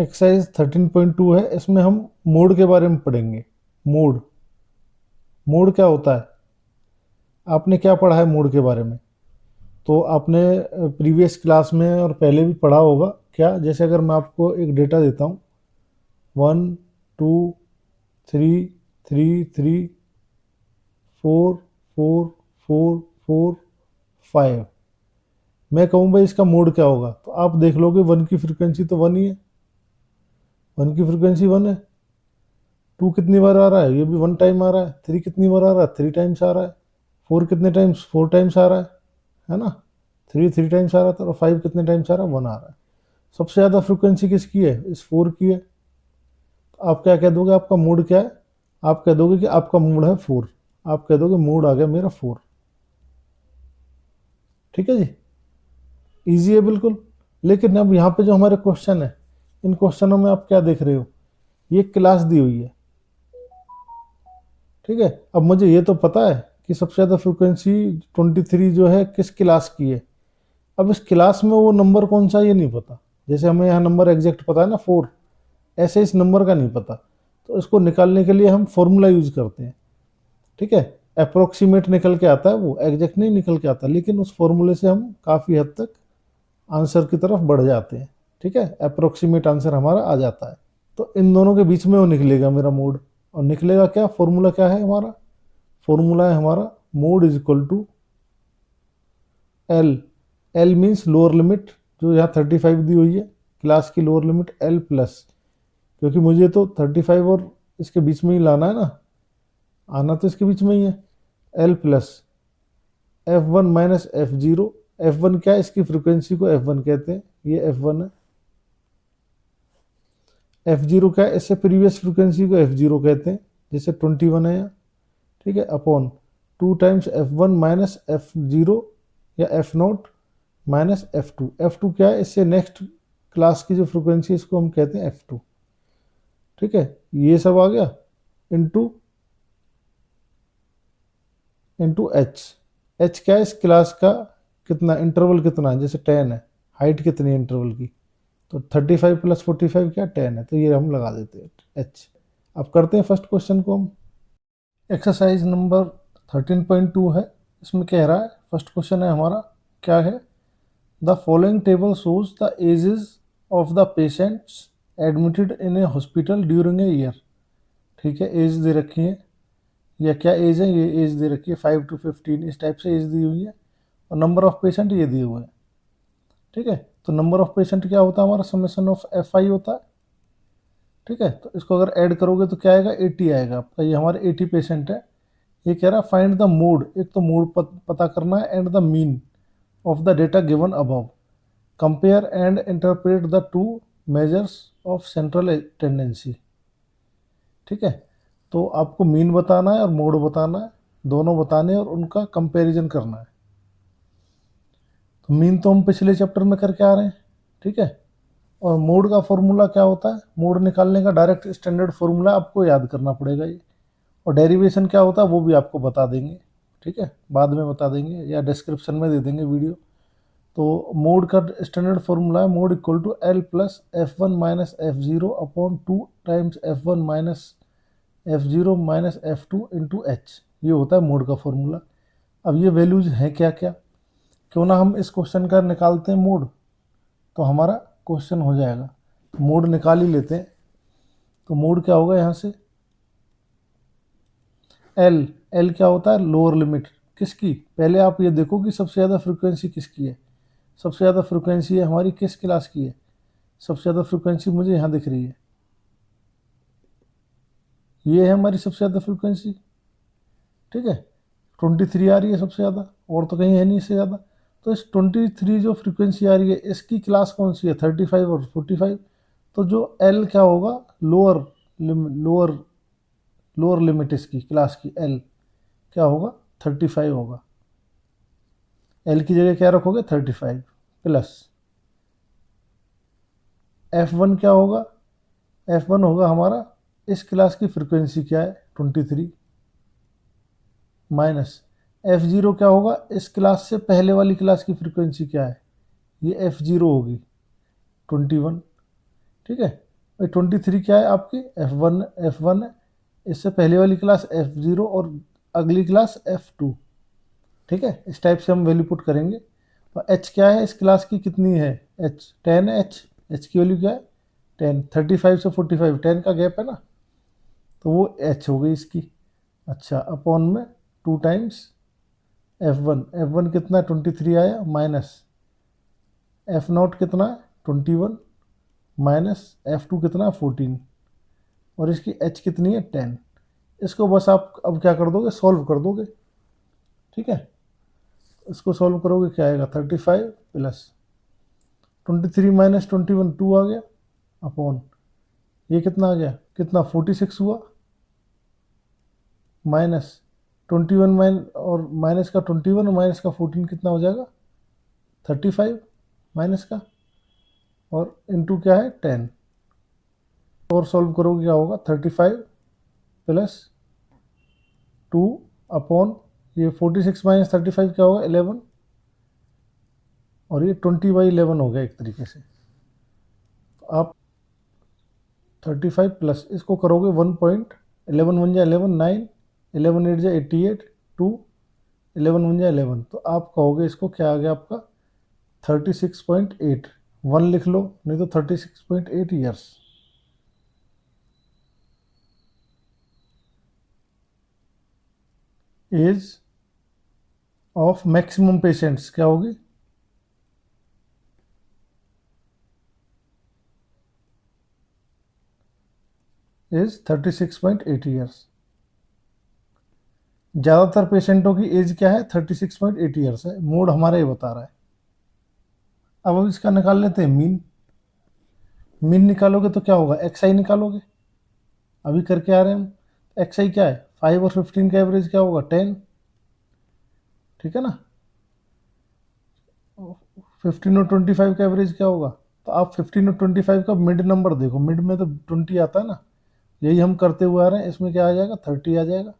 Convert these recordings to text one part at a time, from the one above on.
Exercise 13.2 है, इसमें हम मोड के बारे में पढ़ेंगे। मोड मोड क्या होता है, आपने क्या पढ़ा है मोड के बारे में? तो आपने प्रीवियस क्लास में और पहले भी पढ़ा होगा। क्या, जैसे अगर मैं आपको एक डेटा देता हूँ 1 2 3 3 4 4 4 4 5, मैं कहूँ भाई इसका मोड क्या होगा, तो आप देख लोगे 1 की फ्रीक्वेंसी तो 1 ही है, 1 की फ्रीक्वेंसी 1 है। 2 कितनी बार आ रहा है, ये भी 1 टाइम आ रहा है। 3 कितनी बार आ रहा है, 3 टाइम्स आ रहा है। 4 कितने टाइम्स, 4 टाइम्स आ रहा है ना। 3 टाइम्स आ रहा था, और 5 कितने टाइम्स आ रहा है, 1 आ रहा है। सबसे ज़्यादा फ्रीक्वेंसी किसकी है, इस 4 की है। तो आप क्या कह दोगे, आपका मोड क्या है? आप कह दोगे कि आपका मोड है 4। आप कह दोगे मोड आ गया मेरा 4। ठीक है जी, इजी है बिल्कुल। लेकिन अब यहाँ पे जो हमारे क्वेश्चन है, इन क्वेश्चनों में आप क्या देख रहे हो, ये क्लास दी हुई है। ठीक है, अब मुझे ये तो पता है कि सबसे ज़्यादा फ्रीक्वेंसी 23 जो है किस क्लास की है। अब इस क्लास में वो नंबर कौन सा, ये नहीं पता। जैसे हमें यहाँ नंबर एग्जैक्ट पता है ना 4, ऐसे इस नंबर का नहीं पता। तो इसको निकालने के लिए हम फॉर्मूला यूज करते हैं। ठीक है, अप्रोक्सीमेट निकल के आता है, वो एग्जैक्ट नहीं निकल के आता, लेकिन उस फॉर्मूले से हम काफ़ी हद तक आंसर की तरफ बढ़ जाते हैं। ठीक है, अप्रोक्सीमेट आंसर हमारा आ जाता है। तो इन दोनों के बीच में वो निकलेगा मेरा मोड। और निकलेगा क्या, फॉर्मूला क्या है हमारा? फॉर्मूला है हमारा mode is equal to L. L means lower limit, जो यहाँ 35 दी हुई है क्लास की लोअर लिमिट, एल प्लस, क्योंकि मुझे तो 35 और इसके बीच में ही लाना है ना, आना तो इसके बीच में ही है। L plus F1 minus F0। F1 क्या है, इसकी फ्रीक्वेंसी को F1 कहते हैं, ये F1 है। F0 क्या है, इससे प्रीवियस फ्रीक्वेंसी को F0 कहते हैं, जैसे 21 है यहाँ। ठीक है, upon 2 times F1 minus F0 या F0 माइनस F2। F2 क्या है, इससे नेक्स्ट क्लास की जो फ्रीक्वेंसी, इसको हम कहते हैं F2। ठीक है, ये सब आ गया इंटू एच। एच क्या है, इस क्लास का कितना इंटरवल कितना है, जैसे 10 है, हाइट कितनी है इंटरवल की, तो 35 प्लस 45 क्या 10 है, तो ये हम लगा देते हैं एच। अब करते हैं फर्स्ट क्वेश्चन को हम। एक्सरसाइज नंबर 13.2 है, इसमें कह रहा है, फर्स्ट क्वेश्चन है हमारा, क्या है, the following table shows the ages of the patients admitted in a hospital during a year. ठीक है, एज दे रखी है, या क्या एज है, ये एज दे रखी है 5 to 15, इस टाइप से एज दी हुई है, और नंबर ऑफ पेशेंट ये दिए हुए हैं। ठीक है, तो नंबर ऑफ पेशेंट क्या होता है हमारा, समेशन ऑफ FI होता है। ठीक है, तो इसको अगर ऐड करोगे तो क्या आएगा, 80 आएगा आपका। ये हमारे 80 पेशेंट है। ये कह रहा है फाइंड द मोड, एक तो मोड पता करना है, and the mean of the data given above, compare and interpret the two measures of central tendency. ठीक है, तो आपको मीन बताना है और मोड बताना है, दोनों बताने हैं और उनका कंपैरिजन करना है। तो मीन तो हम पिछले चैप्टर में करके आ रहे हैं। ठीक है, और मोड का फॉर्मूला क्या होता है, मोड निकालने का डायरेक्ट स्टैंडर्ड फॉर्मूला आपको याद करना पड़ेगा ये, और डेरिवेशन क्या होता है वो भी आपको बता देंगे। ठीक है, बाद में बता देंगे या डिस्क्रिप्शन में दे देंगे वीडियो। तो मोड का स्टैंडर्ड फॉर्मूला है mode equal to L plus F1 minus F0 upon 2 times F1 minus F0 minus F2 into H. ये होता है मोड का फॉर्मूला। अब ये वैल्यूज हैं क्या क्या, क्यों ना हम इस क्वेश्चन का निकालते हैं मोड, तो हमारा क्वेश्चन हो जाएगा। मोड निकाल ही लेते हैं। तो मोड क्या होगा यहाँ से, एल। एल क्या होता है, लोअर लिमिट किसकी, पहले आप ये देखो कि सबसे ज़्यादा फ्रीक्वेंसी किसकी है। सबसे ज़्यादा फ्रीक्वेंसी है हमारी किस क्लास की है, सबसे ज़्यादा फ्रीक्वेंसी मुझे यहाँ दिख रही है, ये है हमारी सबसे ज़्यादा फ्रीक्वेंसी। ठीक है, 23 आ रही है सबसे ज़्यादा, और तो कहीं है नहीं इससे ज़्यादा। तो इस 23 जो फ्रीक्वेंसी आ रही है, इसकी क्लास कौन सी है, 35 और 45। तो जो एल क्या होगा, लोअर लोअर लोअर लिमिट इसकी क्लास की, एल क्या होगा, 35 होगा। एल की जगह क्या रखोगे, 35 प्लस F1 क्या होगा, F1 होगा हमारा इस क्लास की फ्रीक्वेंसी क्या है, 23, माइनस F0 क्या होगा, इस क्लास से पहले वाली क्लास की फ्रीक्वेंसी क्या है, ये F0 होगी 21। ठीक है, भाई 23 क्या है आपकी F1 है, इससे पहले वाली क्लास F0 और अगली क्लास F2। ठीक है, इस टाइप से हम वैल्यू पुट करेंगे। और H क्या है इस क्लास की, कितनी है H, 10 है। H की वैल्यू क्या है 10, 35 से 45 10 का गैप है ना, तो वो H हो गई इसकी। अच्छा, अपॉन में 2 टाइम्स F1 कितना 23 आया, माइनस F0 कितना 21, माइनस F2 कितना 14, और इसकी H कितनी है 10। इसको बस आप अब क्या कर दोगे, सॉल्व कर दोगे। ठीक है, इसको सॉल्व करोगे क्या आएगा, 35 प्लस 23 माइनस 21 2 आ गया, अपॉन ये कितना आ गया, कितना 46 हुआ, माइनस 21 और माइनस का 21 और माइनस का 14 कितना हो जाएगा 35 माइनस का, और इनटू क्या है 10। और सॉल्व करोगे क्या होगा 35 प्लस 2 अपॉन ये 46 माइनस 35 क्या होगा 11, और ये 20/11 हो गया एक तरीके से। तो आप 35 प्लस इसको करोगे 1.11 वन जा 11 9, 11 8 जा 88 2, 11 वन जा 11, तो आप कहोगे इसको क्या आ गया आपका 36.8, 1 लिख लो नहीं तो 36.8 years. Age of maximum patients क्या होगी, एज 36.8 ईयर्स। ज़्यादातर पेशेंटों की एज क्या है 36.8 ईयर्स है, मोड हमारा ये बता रहा है। अब इसका निकाल लेते हैं मीन। मीन निकालोगे तो क्या होगा, एक्स आई निकालोगे, अभी करके आ रहे हैं हम। एक्स आई क्या है 5 और 15 का एवरेज क्या होगा 10, ठीक है ना। 15 और 25 का एवरेज क्या होगा, तो आप 15 और 25 का मिड नंबर देखो, मिड में तो 20 आता है ना, यही हम करते हुए आ रहे हैं। इसमें क्या आ जाएगा 30 आ जाएगा,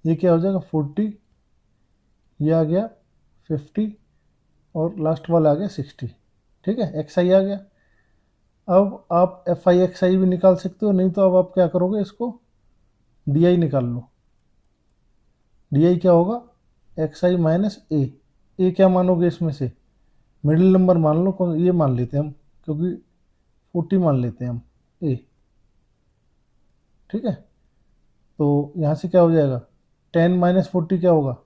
ये क्या हो जाएगा 40, ये आ गया 50, और लास्ट वाला आ गया 60। ठीक है, एक्स आई आ गया। अब आप एफ आई एक्स आई भी निकाल सकते हो, नहीं तो अब आप क्या करोगे, इसको डी आई निकाल लो। डी आई क्या होगा एक्स आई माइनस ए क्या मानोगे इसमें से, मिडिल नंबर मान लो, कौन ये मान लेते हैं हम, क्योंकि 40 मान लेते हैं हम ए। ठीक है, तो यहाँ से क्या हो जाएगा 10 माइनस 40 क्या होगा,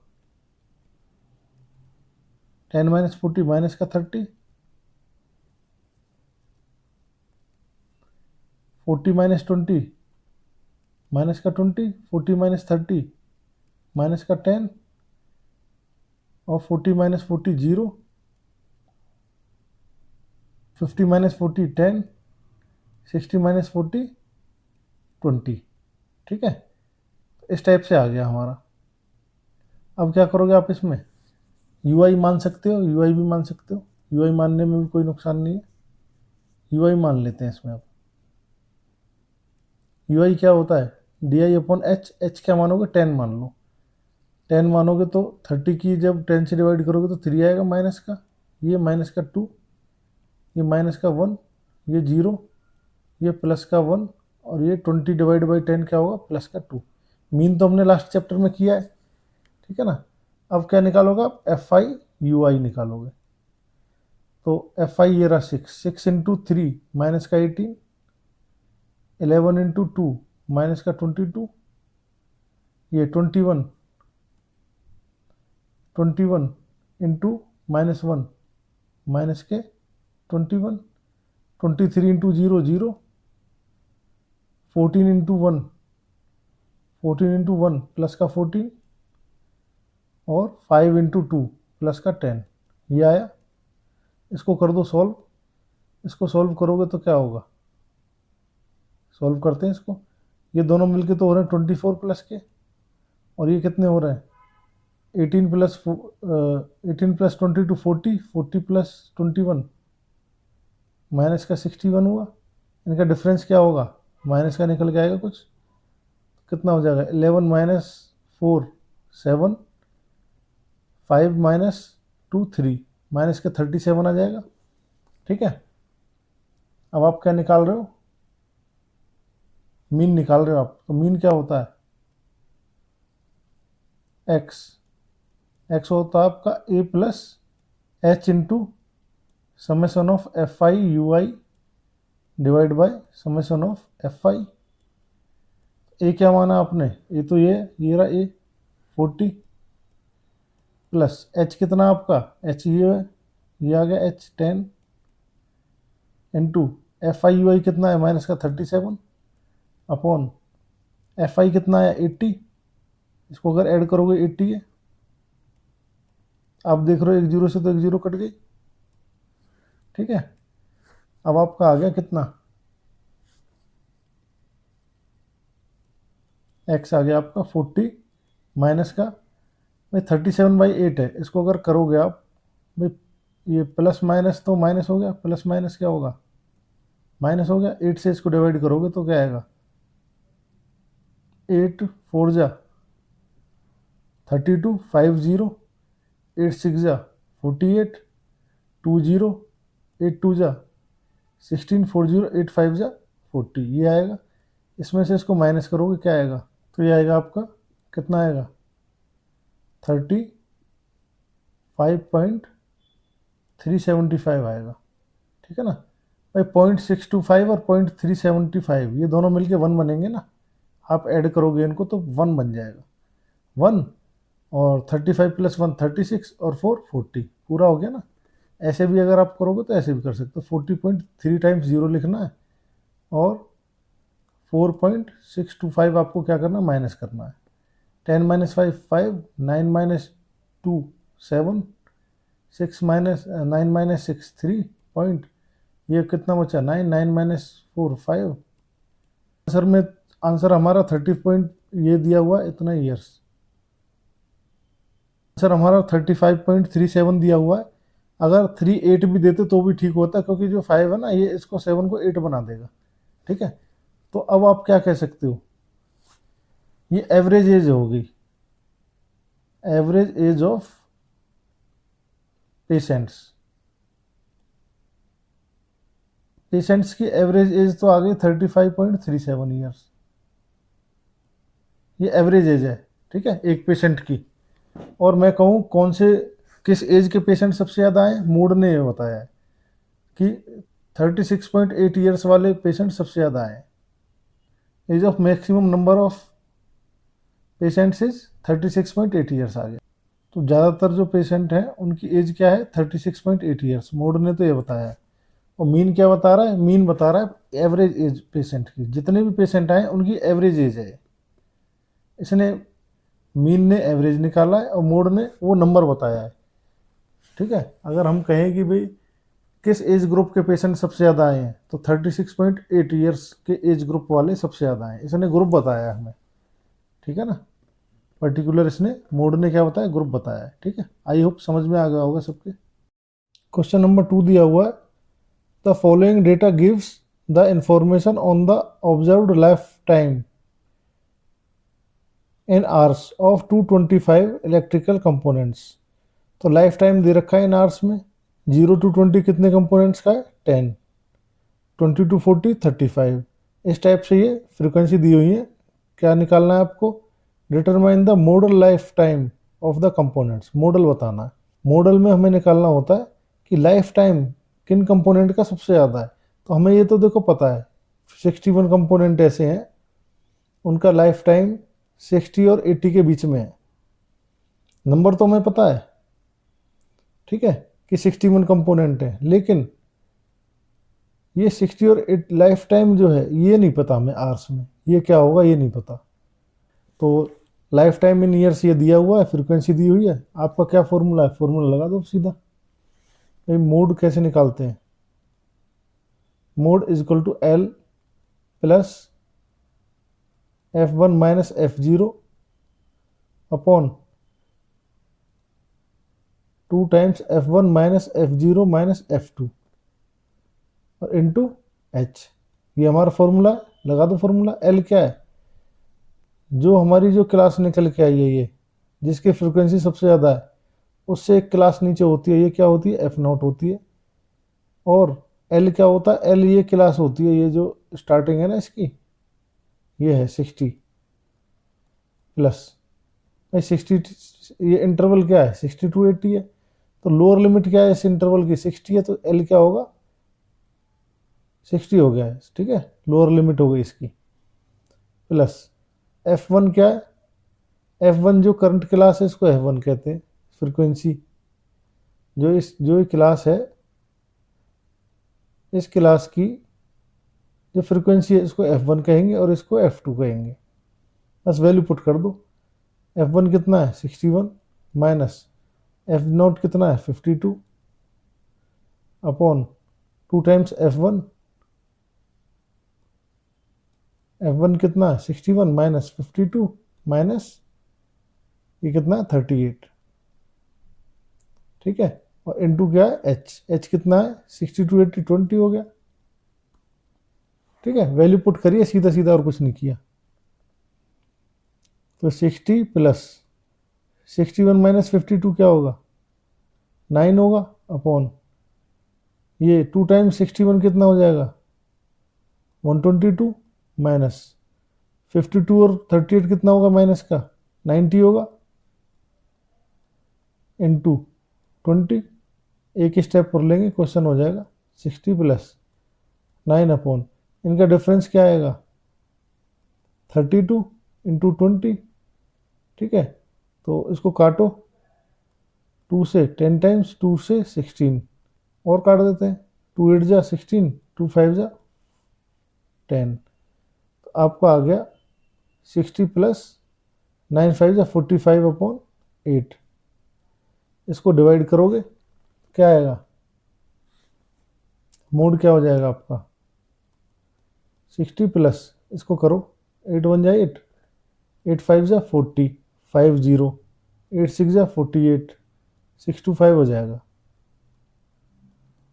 10 माइनस 40 माइनस का 30, 40 माइनस 20 माइनस का 20, 40 माइनस 30 माइनस का 10, और 40 माइनस 40 0, 50 माइनस 40 10, 60 माइनस 40 20। ठीक है, इस टाइप से आ गया हमारा। अब क्या करोगे आप इसमें, यू आई मान सकते हो, यू आई भी मान सकते हो, यू आई मानने में भी कोई नुकसान नहीं है, यू आई मान लेते हैं इसमें। अब यू आई क्या होता है D I upon H, H क्या मानोगे 10 मान लो, 10 मानोगे तो 30 की जब 10 से डिवाइड करोगे तो 3 आएगा माइनस का, ये माइनस का 2, ये माइनस का 1, ये 0, ये प्लस का 1, और ये 20 डिवाइड बाई 10 क्या होगा प्लस का 2। मीन तो हमने लास्ट चैप्टर में किया है, ठीक है ना। अब क्या निकालोगे आप, एफ आई यू आई निकालोगे। तो एफ आई ये रहा 6 इंटू 3 माइनस का 18, 11 इंटू 2 माइनस का 22, ये 21 इंटू माइनस 1 माइनस के 21, 23 इंटू 0 0, 14 इंटू 1 14 इंटू 1 प्लस का 14, और 5 इंटू 2 प्लस का 10, ये आया। इसको कर दो सॉल्व, इसको सॉल्व करोगे तो क्या होगा, सॉल्व करते हैं इसको, ये दोनों मिलके तो हो रहे हैं 24 प्लस के, और ये कितने हो रहे हैं 18 प्लस 22 40, 40 प्लस 21 माइनस का 61 हुआ। इनका डिफरेंस क्या होगा, माइनस का निकल के आएगा कुछ, कितना हो जाएगा 11 माइनस 4 7, 5 माइनस 2 3, माइनस का 37 आ जाएगा। ठीक है, अब आप क्या निकाल रहे हो, मीन निकाल रहे हो आप, तो मीन क्या होता है, एक्स। एक्स होता है आपका A plus H into summation of F I U I divide by summation of F I. A क्या माना आपने, ए तो ये रहा ए 40 प्लस एच कितना आपका, एच ये है, ये आ गया H 10 into F I U I कितना है माइनस का 37 अपॉन एफ आई कितना है 80, इसको अगर ऐड करोगे 80 है। आप देख रहे हो एक जीरो से तो एक जीरो कट गई, ठीक है। अब आपका आ गया कितना, एक्स आ गया आपका 40 माइनस का भाई 37/8 है, इसको अगर करोगे आप भाई, ये प्लस माइनस तो माइनस हो गया, प्लस माइनस क्या होगा, माइनस हो गया। 8 से इसको डिवाइड करोगे तो क्या आएगा, 8 4 जा 32, 5 0, 8 6 जा 48, 2 0, 8 2 जा 16, 4 0, 8 5 जा 40, ये आएगा। इसमें से इसको माइनस करोगे क्या आएगा, तो ये आएगा आपका कितना आएगा, 35.375 आएगा, ठीक है ना भाई। 0.625 और 0.375 ये दोनों मिलके 1 बनेंगे ना, आप ऐड करोगे इनको तो 1 बन जाएगा। 1 और 35 प्लस 1 36 और 4 40, पूरा हो गया ना। ऐसे भी अगर आप करोगे तो ऐसे भी कर सकते हो, 40.3 टाइम्स 0 लिखना है और 4.625 आपको क्या करना, माइनस करना है। 10 minus 5 5, 9 minus 2 7, 6 minus 9 minus 6 3 point, ये कितना बचा 9, 9 माइनस 4 5। आंसर में आंसर हमारा 30 पॉइंट ये दिया हुआ इतना ईयर्स, आंसर हमारा 35.37 दिया हुआ है। अगर 38 भी देते तो भी ठीक होता, क्योंकि जो 5 है ना ये इसको 7 को 8 बना देगा, ठीक है। तो अब आप क्या कह सकते हो, ये एवरेज एज होगी, average age of patients. Patients की एवरेज एज तो आ गई 35.37 ईयर्स, ये एवरेज एज है, ठीक है, एक पेशेंट की। और मैं कहूँ कौन से किस एज के पेशेंट सबसे ज़्यादा आए, मूड ने ये बताया है कि 36.8 ईयर्स वाले पेशेंट सबसे ज़्यादा आए। Age of maximum number of patients is 36.8 years आ गया। तो ज़्यादातर जो पेशेंट हैं उनकी एज क्या है, 36.8 ईयर्स, मूड ने तो ये बताया है। और मीन क्या बता रहा है, मीन बता रहा है एवरेज एज पेशेंट की, जितने भी पेशेंट आए उनकी एवरेज एज है। इसने मीन ने एवरेज निकाला है और मोड ने वो नंबर बताया है, ठीक है। अगर हम कहें कि भाई किस एज ग्रुप के पेशेंट सबसे ज़्यादा आए हैं, तो 36.8 ईयर्स के एज ग्रुप वाले सबसे ज़्यादा आए, इसने ग्रुप बताया हमें, ठीक है ना। पर्टिकुलर इसने मोड ने क्या बताया, ग्रुप बताया है, ठीक है। आई होप समझ में आ गया होगा सबके। क्वेश्चन नंबर 2 दिया हुआ है, the following data gives the information on the observed life time in hours of 225 electrical components. तो लाइफ टाइम दे रखा है इन आवर्स में, 0 to 20 कितने कंपोनेंट्स का है, 10, 20 to 40 35, इस टाइप से ये फ्रिक्वेंसी दी हुई है। क्या निकालना है आपको, determine the model life time of the components, model बताना है। मॉडल में हमें निकालना होता है कि लाइफ टाइम किन कंपोनेंट का सबसे ज़्यादा है। तो हमें ये तो देखो पता है 61 कंपोनेंट ऐसे हैं उनका लाइफ टाइम 60 और 80 के बीच में है, नंबर तो हमें पता है, ठीक है, कि 61 कंपोनेंट है, लेकिन ये 60 और 8 लाइफ टाइम जो है ये नहीं पता हमें आवर्स में, ये क्या होगा ये नहीं पता। तो लाइफ टाइम इन ईयर्स ये दिया हुआ है, फ्रीक्वेंसी दी हुई है, आपका क्या फॉर्मूला है, फॉर्मूला लगा दो सीधा। भाई मोड कैसे निकालते हैं, mode is equal to L plus F1 minus F0 upon 2 times F1 minus F0 minus F2 और इनटू H, ये हमारा फॉर्मूला है, लगा दो फॉर्मूला। L क्या है, जो हमारी जो क्लास निकल के आई है ये, जिसकी फ्रिक्वेंसी सबसे ज़्यादा है, उससे एक क्लास नीचे होती है, ये क्या होती है, F0 होती है। और L क्या होता है, L ये क्लास होती है, ये जो स्टार्टिंग है ना इसकी, ये है 60 प्लस, भाई 60, ये इंटरवल क्या है 60 टू 80 है, तो लोअर लिमिट क्या है इस इंटरवल की 60 है, तो एल क्या होगा 60 हो गया है, ठीक है, लोअर लिमिट हो गई इसकी। प्लस F1 क्या है, F1 जो करंट क्लास है इसको F1 कहते हैं, फ्रीक्वेंसी जो ये क्लास है, इस क्लास की जो फ्रीक्वेंसी है इसको F1 कहेंगे और इसको F2 कहेंगे। बस वैल्यू पुट कर दो, F1 कितना है 61 माइनस F0 कितना है 52 अपॉन 2 टाइम्स F1, F1 कितना है 61 माइनस 52 माइनस ये कितना है 38, ठीक है, और इनटू क्या है H कितना है 60 टू 80 20 हो गया, ठीक है, वैल्यू पुट करिए सीधा सीधा और कुछ नहीं किया। तो 60 प्लस 61 माइनस 52 क्या होगा 9 होगा अपॉन ये 2 टाइम्स 61 कितना हो जाएगा 122 माइनस 52 और 38 कितना होगा माइनस का 90 होगा इनटू 20, एक स्टेप पर लेंगे क्वेश्चन हो जाएगा 60 प्लस 9 अपॉन इनका डिफरेंस क्या आएगा 32 इंटू 20, ठीक है, तो इसको काटो 2 से 10 टाइम्स 2 से 16 और काट देते हैं, 2 8 जा 16 2 5 जा 10, तो आपका आ गया 60 प्लस 9 5 जा 45 अपॉन 8, इसको डिवाइड करोगे क्या आएगा, मोड क्या हो जाएगा आपका 60 प्लस इसको करो 8 1 जा 8 8 5 जा 40 5 0 8 6 जा 48 625 हो जाएगा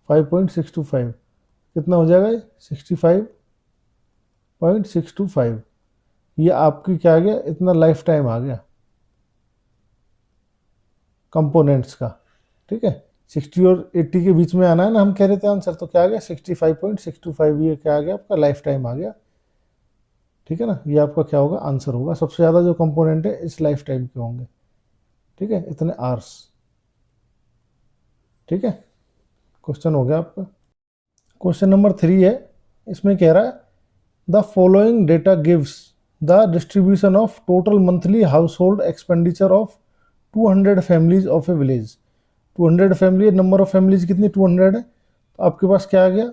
5.625, कितना हो जाएगा 65.625, ये आपकी क्या आ गया इतना लाइफ टाइम आ गया कंपोनेंट्स का, ठीक है, 60 और 80 के बीच में आना है ना, हम कह रहे थे आंसर, तो क्या आ गया 65.625, ये क्या आ गया आपका लाइफ टाइम आ गया, ठीक है ना, ये आपका क्या होगा आंसर होगा, सबसे ज़्यादा जो कंपोनेंट है इस लाइफ टाइम के होंगे, ठीक है, इतने आवर्स, ठीक है, क्वेश्चन हो गया आपका। क्वेश्चन नंबर 3 है, इसमें कह रहा है the following data gives the distribution of total monthly house hold expenditure of 200 families of A village, 200 family, number of families कितनी 200 है, तो आपके पास क्या आ गया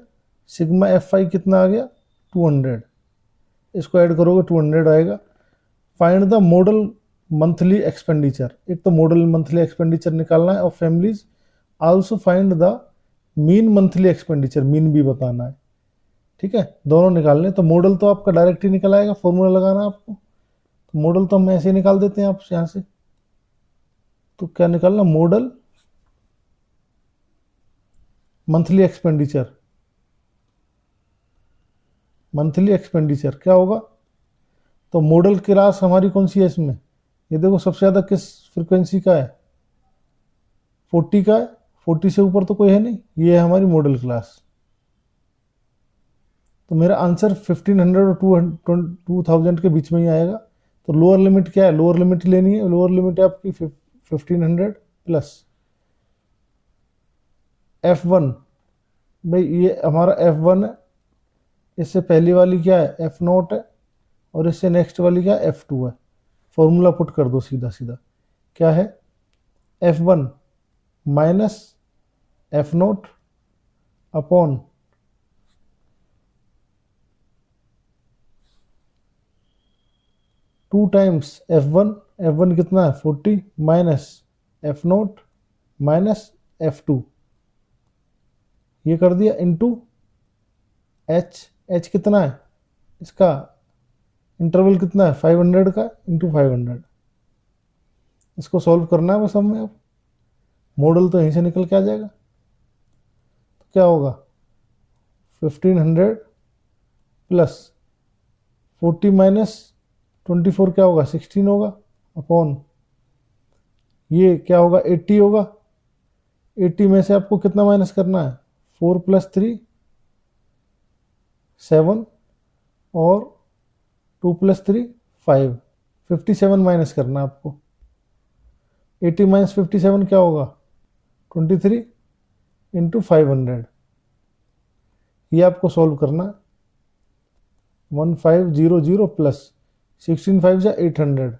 सिग्मा F5 कितना आ गया 200, इसको ऐड करोगे 200 आएगा। Find the model monthly expenditure, एक तो मॉडल मंथली एक्सपेंडिचर निकालना है of families, also find the mean monthly expenditure, mean भी बताना है, ठीक है, दोनों निकालने, तो मॉडल तो आपका डायरेक्ट ही निकल आएगा, फॉर्मूला लगाना है आपको, तो मॉडल तो हम ऐसे ही निकाल देते हैं आप यहाँ से, तो क्या निकालना model monthly expenditure, monthly expenditure क्या होगा, तो मॉडल क्लास हमारी कौन सी है इसमें, ये देखो सबसे ज़्यादा किस फ्रीक्वेंसी का है 40 का है, 40 से ऊपर तो कोई है नहीं, ये है हमारी मॉडल क्लास, तो मेरा आंसर 1500 और 2000 के बीच में ही आएगा, तो लोअर लिमिट क्या है, लोअर लिमिट लेनी है, लोअर लिमिट है आपकी 1500 प्लस F1, भाई ये हमारा F1 है, इससे पहली वाली क्या है F0 है, और इससे नेक्स्ट वाली क्या F2 है, फॉर्मूला पुट कर दो सीधा सीधा, क्या है F1 minus F0 upon 2 times F1, F1 कितना है 40 माइनस F0 माइनस F2, ये कर दिया इनटू H कितना है इसका इंटरवल कितना है 500 का इंटू 500, इसको सॉल्व करना है बस हमें, अब मॉडल तो यहीं से निकल के आ जाएगा, तो क्या होगा 1500 प्लस 40 माइनस 24 क्या होगा 16 होगा अपॉन ये क्या होगा 80 होगा, 80 में से आपको कितना माइनस करना है 4 प्लस 3 7 और 2 + 3 5, 57 माइनस करना है आपको। 80 माइनस 57 क्या होगा? 23 इंटू 500। ये आपको सॉल्व करना है। 1500 प्लस 16 5 जा 800,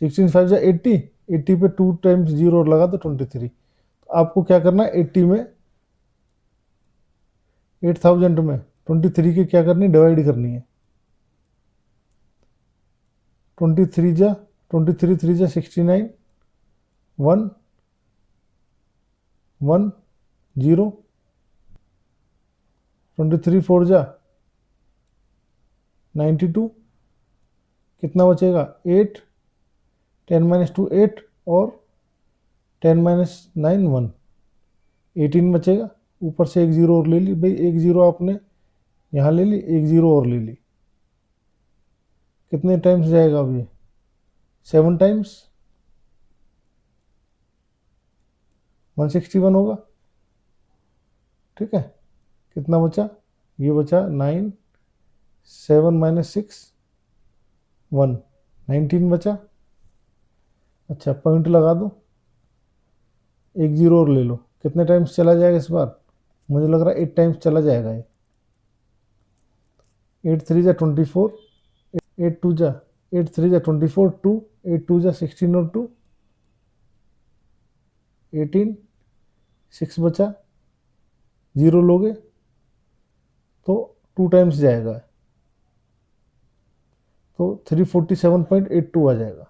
16 5 जा 80, 80 पे 2 टाइम्स 0 और लगा तो 23। तो आपको क्या करना है, 80 में 8000 में 23 की क्या करनी, डिवाइड करनी है। 23 जा 23 3 जा 69, 1 1 0, 23 4 जा 92, कितना बचेगा 8, 10 माइनस 2 8 और 10 माइनस 9 1, 18 बचेगा। ऊपर से एक जीरो और ले ली भाई, एक जीरो आपने यहाँ ले ली, एक जीरो और ले ली। कितने टाइम्स जाएगा अब ये? 7 टाइम्स 161 होगा। ठीक है, कितना बचा? ये बचा 9, 7 माइनस 6 1, 19 बचा। अच्छा, पॉइंट लगा दो, एक जीरो और ले लो। कितने टाइम्स चला जाएगा इस बार? मुझे लग रहा है 8 टाइम्स चला जाएगा ये। 8 3 जा 24, 8 2 जा 8 3 जा 24 2, 8 2 जा 16 और 2 18, 6 बचा, जीरो लोगे तो 2 टाइम्स जाएगा, तो 347.82 आ जाएगा।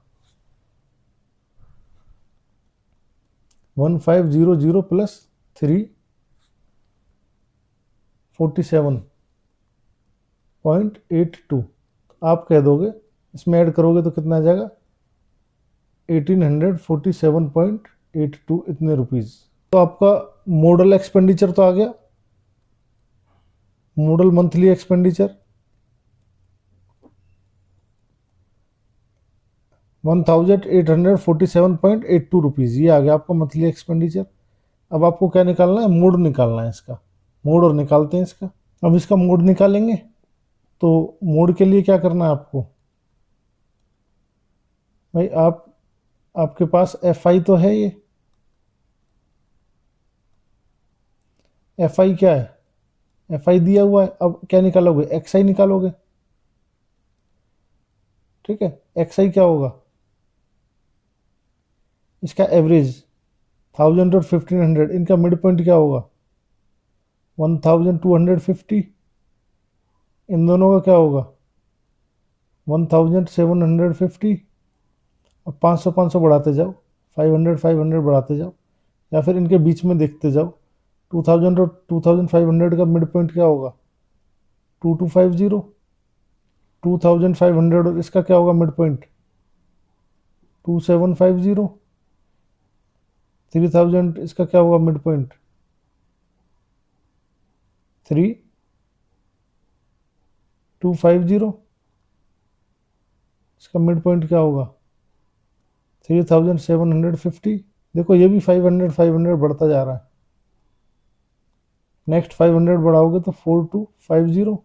1500 प्लस 347.82 आप कह दोगे, इसमें ऐड करोगे तो कितना आ जाएगा? 1847.82 इतने रुपीज। तो आपका मॉडल एक्सपेंडिचर तो आ गया, मॉडल मंथली एक्सपेंडिचर 1847.82 रुपीज, ये आ गया आपका मंथली एक्सपेंडिचर। अब आपको क्या निकालना है? मोड निकालना है इसका। मोड और निकालते हैं इसका। अब इसका मोड निकालेंगे तो मोड के लिए क्या करना है आपको भाई? आपके पास एफ आई तो है, ये एफ आई क्या है? एफ आई दिया हुआ है। अब क्या निकालोगे? एक्स आई निकालोगे। ठीक है, एक्स आई क्या होगा? इसका एवरेज 1000 और 1500, इनका मिड पॉइंट क्या होगा? 1250। इन दोनों का क्या होगा? 1750। अब 500 500 बढ़ाते जाओ, 500 500 बढ़ाते जाओ, या फिर इनके बीच में देखते जाओ। 2000 और 2500 का मिड पॉइंट क्या होगा? 2250। 2500 और इसका क्या होगा मिड पॉइंट? 2750। 3000 इसका क्या होगा मिड पॉइंट? 3250। इसका मिड पॉइंट क्या होगा? 3750। देखो ये भी 500 500 बढ़ता जा रहा है। नेक्स्ट 500 बढ़ाओगे तो 4250,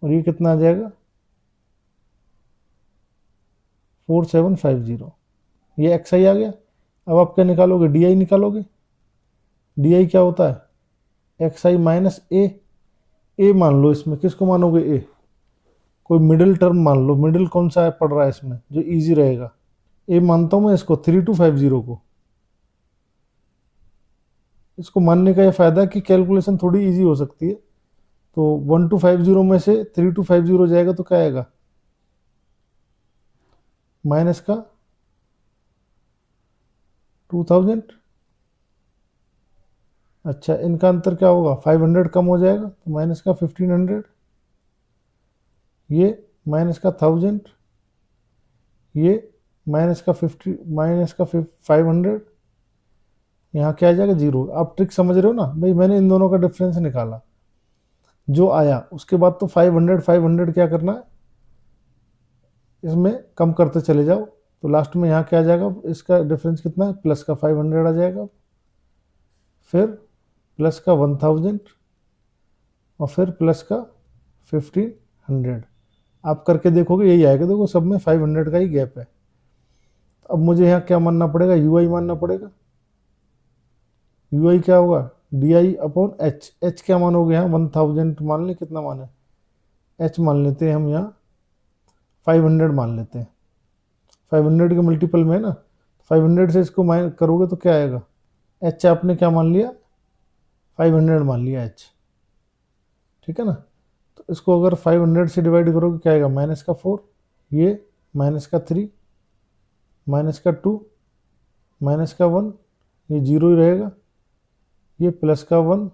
और ये कितना आ जाएगा? 4750। ये एक्स आई आ गया। अब आप क्या निकालोगे? डी आई निकालोगे। डी आई क्या होता है? एक्स आई माइनस ए। ए मान लो, इसमें किसको मानोगे? ए कोई मिडिल टर्म मान लो। मिडिल कौन सा है पड़ रहा है इसमें जो इजी रहेगा? ए मानता हूं मैं इसको, 3250 को। इसको मानने का ये फायदा है कि कैलकुलेशन थोड़ी इजी हो सकती है। तो 1250 में से 3250 जाएगा तो क्या आएगा? माइनस का 2000। अच्छा, इनका अंतर क्या होगा? 500 कम हो जाएगा तो माइनस का 1500। ये माइनस का 1000, ये माइनस का 50, माइनस का 500। यहाँ क्या आ जाएगा? जीरो। आप ट्रिक समझ रहे हो ना भाई? मैंने इन दोनों का डिफरेंस निकाला, जो आया उसके बाद तो 500 500 क्या करना है, इसमें कम करते चले जाओ। तो लास्ट में यहाँ क्या आ जाएगा? इसका डिफरेंस कितना है? प्लस का 500 आ जाएगा, फिर प्लस का 1000, और फिर प्लस का 1500। 100। आप करके देखोगे यही आएगा, देखो सब में 500 का ही गैप है। अब मुझे यहाँ क्या मानना पड़ेगा, यू आई मानना पड़ेगा। यू आई क्या होगा, D I upon H. H क्या मानोगे यहाँ, 1000 मान ले, कितना माने, एच मान लेते हैं हम यहाँ 500 मान लेते हैं। 500 के मल्टीपल में है ना, 500 से इसको माइन करोगे तो क्या आएगा, एच आपने क्या मान लिया, 500 मान लिया एच, ठीक है ना। तो इसको अगर 500 से डिवाइड करोगे क्या आएगा, -4, ये -3, -2, -1, ये 0 ही रहेगा, ये +1,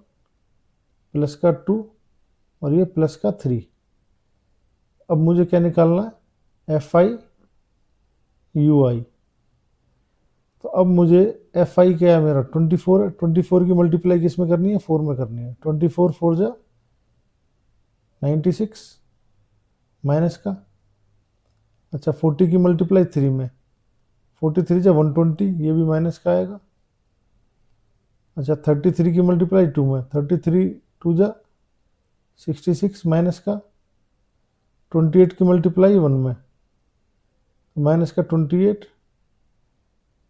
+2 और ये +3। अब मुझे क्या निकालना है, एफ आई यू आई। तो अब मुझे एफ आई क्या है मेरा 24 है, 24 की मल्टीप्लाई किस में करनी है, 4 में करनी है। 24 4 जा 96 माइनस का, अच्छा 40 की मल्टीप्लाई 3 में, 43 जा 120, ये भी माइनस का आएगा। अच्छा 33 की मल्टीप्लाई 2 में, 33 2 जा 66 माइनस का, 28 की मल्टीप्लाई 1 में, माइनस का 28,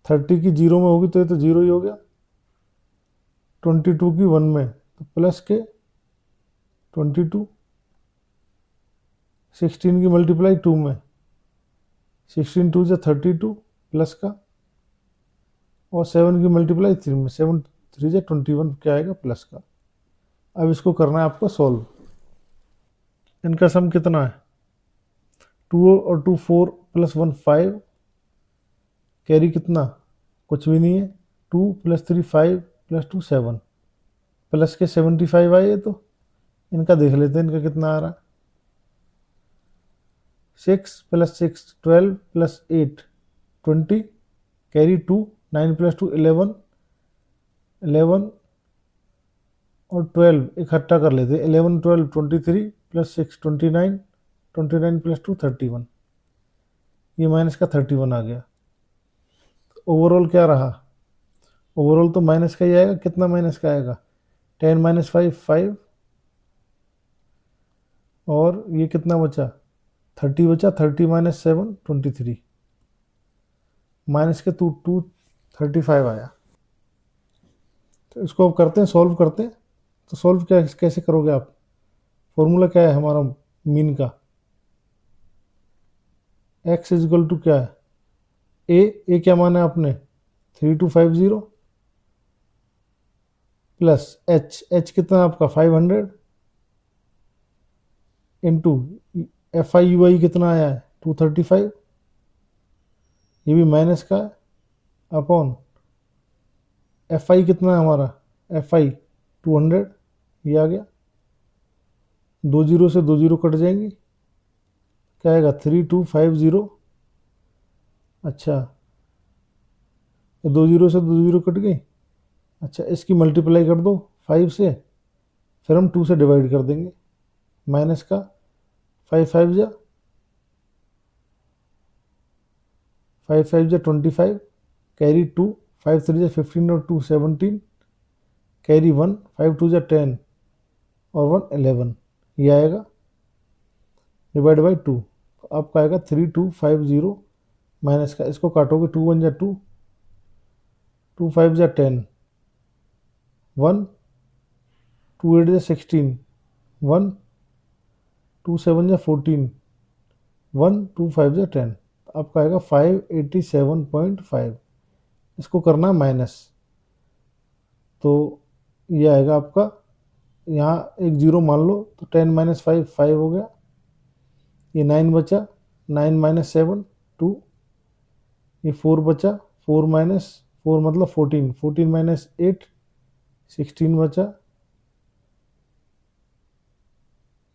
30 की 0 में होगी तो ये तो 0 ही हो गया, 22 की 1 में तो प्लस के 22, 16 की मल्टीप्लाई 2 में, 16 2 जा 32 प्लस का, और 7 की मल्टीप्लाई 3 में, 7 3 जा 21 क्या आएगा, प्लस का। अब इसको करना है आपको सॉल्व। इनका सम कितना है, 2 और 2 4 + 1 5, कैरी कितना, कुछ भी नहीं है, 2 + 3 5 + 2 7, प्लस के 75 आए। तो इनका देख लेते हैं, इनका कितना आ रहा है, 6 + 6 12 + 8 20, कैरी 2, 9 + 2 11, 11 और 12 इकट्ठा कर लेते हैं, 11 12 23 + 6 29, 29 + 2 31, ये माइनस का 31 आ गया। ओवरऑल क्या रहा, ओवरऑल तो माइनस का ही आएगा, कितना माइनस का आएगा, 10 - 5 5, और ये कितना बचा, 30 बचा, 30 - 7 23, माइनस के 2 35 आया। तो इसको अब करते हैं, सॉल्व करते हैं। तो सॉल्व क्या कैसे करोगे आप, फॉर्मूला क्या है हमारा मीन का, x = क्या है, ए क्या माना है आपने 3250 प्लस एच कितना आपका 500 इंटू FIUI कितना आया है 235, ये भी माइनस का है, अपॉन FI कितना है हमारा, FI 200, ये आ गया, 2 0 से 2 0 कट जाएंगी, क्या आएगा 3250। अच्छा 2 0 से 2 0 कट गई, अच्छा इसकी मल्टीप्लाई कर दो 5 से, फिर हम 2 से डिवाइड कर देंगे, माइनस का 5 5 जा 5 5 जा 25, कैरी 2, 5 3 जा 15 और 2 17, कैरी 1, 5 2 जा 10 और 1 11, ये आएगा डिवाइड बाई 2, तो आपका आएगा 3250 माइनस का, इसको काटोगे 2 1 जा 2, 2 5 जा 10, 1 2 8 जा 16, 1 2 7 जा 14, 1 2 5 जा 10, आपका आएगा 587.5। इसको करना माइनस, तो ये आएगा आपका, यहाँ एक जीरो मान लो तो 10 - 5 5 हो गया, ये 9 बचा, 9 - 7 2, ये 4 बचा, 4 - 4 मतलब 14, 14 - 8 16 बचा,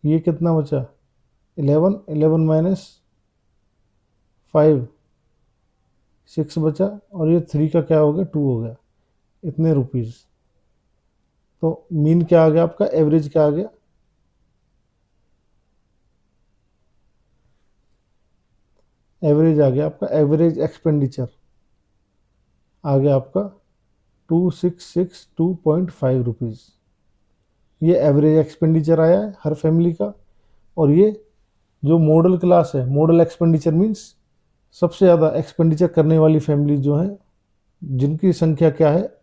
ये कितना बचा 11, 11 - 5 6 बचा, और ये 3 का क्या हो गया 2 हो गया, इतने रुपीज़। तो मीन क्या आ गया आपका, एवरेज क्या आ गया, एवरेज आ गया आपका, एवरेज एक्सपेंडिचर आ गया आपका 2662.5 रुपीज़। ये एवरेज एक्सपेंडिचर आया है हर फैमिली का, और ये जो मॉडल क्लास है, मॉडल एक्सपेंडिचर मीन्स सबसे ज़्यादा एक्सपेंडिचर करने वाली फैमिली जो है, जिनकी संख्या क्या है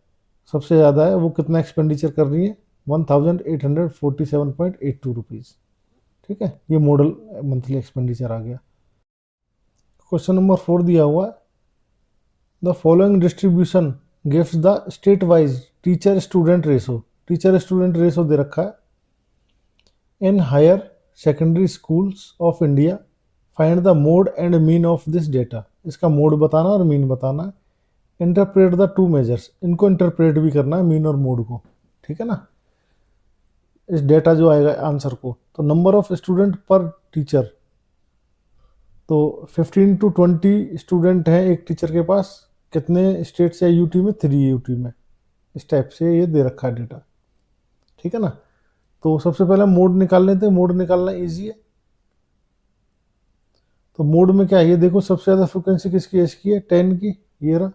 सबसे ज़्यादा है, वो कितना एक्सपेंडिचर कर रही है 1847.82 रुपीज़। ठीक है, ये मॉडल मंथली एक्सपेंडिचर आ गया। क्वेश्चन नंबर 4 दिया हुआ है, the following distribution gives the state wise teacher student ratio. Teacher student ratio दे रखा है, in higher secondary schools of India find the mode and mean of this data. इसका mode बताना और मीन बताना है। इंटरप्रेट द टू मेजर्स, इनको interpret भी करना है, मीन और मोड को। ठीक है ना, इस डेटा जो आएगा आंसर को। तो नंबर ऑफ स्टूडेंट पर टीचर, तो 15 to 20 स्टूडेंट हैं एक टीचर के पास, कितने स्टेट से यूटी में, 3 यूटी में। इस टाइप से ये दे रखा है डेटा। ठीक है ना, तो सबसे पहले मोड निकाल लेते हैं। मोड निकालना इजी है। तो मोड में क्या है, ये देखो सबसे ज़्यादा फ्रिक्वेंसी किसकी है, इसकी है 10 की, ये रहा।